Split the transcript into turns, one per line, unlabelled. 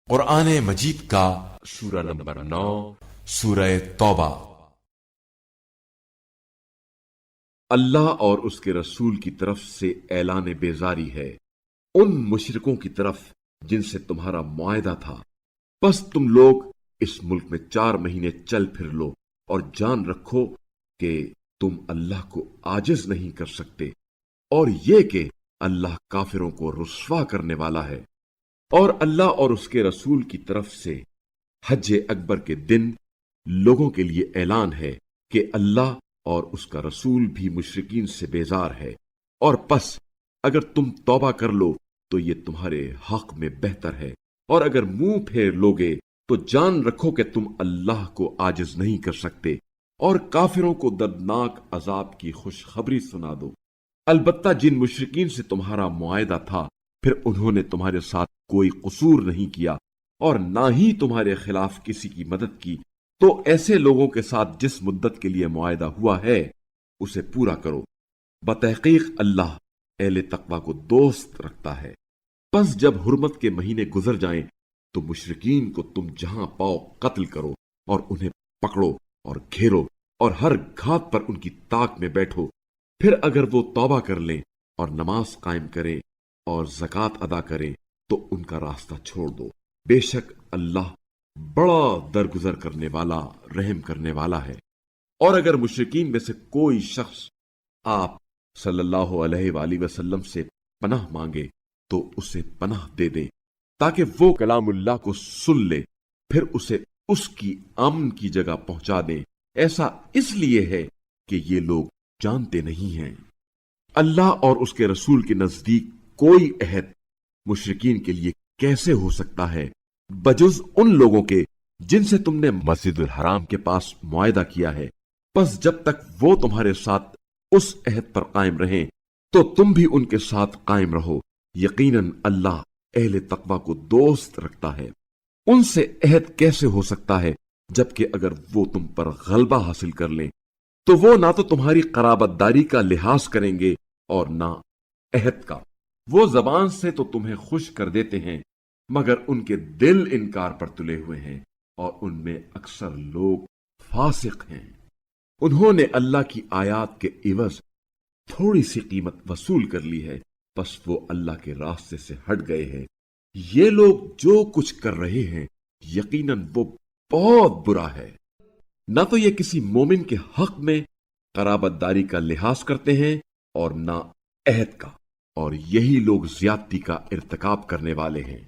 قرآن مجید کا
سورہ نمبر 9
سورہ توبہ۔
اللہ اور اس کے رسول کی طرف سے اعلان بیزاری ہے ان مشرکوں کی طرف جن سے تمہارا معاہدہ تھا، پس تم لوگ اس ملک میں 4 مہینے چل پھر لو اور جان رکھو کہ تم اللہ کو عاجز نہیں کر سکتے، اور یہ کہ اللہ کافروں کو رسوا کرنے والا ہے۔ اور اللہ اور اس کے رسول کی طرف سے حج اکبر کے دن لوگوں کے لیے اعلان ہے کہ اللہ اور اس کا رسول بھی مشرکین سے بیزار ہے، اور پس اگر تم توبہ کر لو تو یہ تمہارے حق میں بہتر ہے، اور اگر منہ پھیر لوگے تو جان رکھو کہ تم اللہ کو عاجز نہیں کر سکتے، اور کافروں کو دردناک عذاب کی خوشخبری سنا دو۔ البتہ جن مشرکین سے تمہارا معاہدہ تھا پھر انہوں نے تمہارے ساتھ کوئی قصور نہیں کیا اور نہ ہی تمہارے خلاف کسی کی مدد کی، تو ایسے لوگوں کے ساتھ جس مدت کے لیے معاہدہ ہوا ہے اسے پورا کرو۔ بتحقیق اللہ اہل تقوی کو دوست رکھتا ہے۔ پس جب حرمت کے مہینے گزر جائیں تو مشرکین کو تم جہاں پاؤ قتل کرو اور انہیں پکڑو اور گھیرو اور ہر گھات پر ان کی طاق میں بیٹھو۔ پھر اگر وہ توبہ کر لیں اور نماز قائم کریں اور زکوٰۃ ادا کریں تو ان کا راستہ چھوڑ دو، بے شک اللہ بڑا درگزر کرنے والا، رحم کرنے والا ہے۔ اور اگر مشرکین میں سے کوئی شخص آپ صلی اللہ علیہ وآلہ وسلم سے پناہ مانگے تو اسے پناہ دے دیں تاکہ وہ کلام اللہ کو سن لے، پھر اسے اس کی امن کی جگہ پہنچا دیں۔ ایسا اس لیے ہے کہ یہ لوگ جانتے نہیں ہیں۔ اللہ اور اس کے رسول کے نزدیک کوئی عہد مشرکین کے لیے کیسے ہو سکتا ہے بجز ان لوگوں کے جن سے تم نے مسجد الحرام کے پاس معاہدہ کیا ہے۔ پس جب تک وہ تمہارے ساتھ اس عہد پر قائم رہیں تو تم بھی ان کے ساتھ قائم رہو، یقیناً اللہ اہل تقوی کو دوست رکھتا ہے۔ ان سے عہد کیسے ہو سکتا ہے جبکہ اگر وہ تم پر غلبہ حاصل کر لیں تو وہ نہ تو تمہاری قرابت داری کا لحاظ کریں گے اور نہ عہد کا۔ وہ زبان سے تو تمہیں خوش کر دیتے ہیں مگر ان کے دل انکار پر تلے ہوئے ہیں، اور ان میں اکثر لوگ فاسق ہیں۔ انہوں نے اللہ کی آیات کے عوض تھوڑی سی قیمت وصول کر لی ہے، پس وہ اللہ کے راستے سے ہٹ گئے ہیں۔ یہ لوگ جو کچھ کر رہے ہیں یقیناً وہ بہت برا ہے۔ نہ تو یہ کسی مومن کے حق میں قرابت داری کا لحاظ کرتے ہیں اور نہ عہد کا، اور یہی لوگ زیادتی کا ارتکاب کرنے والے ہیں۔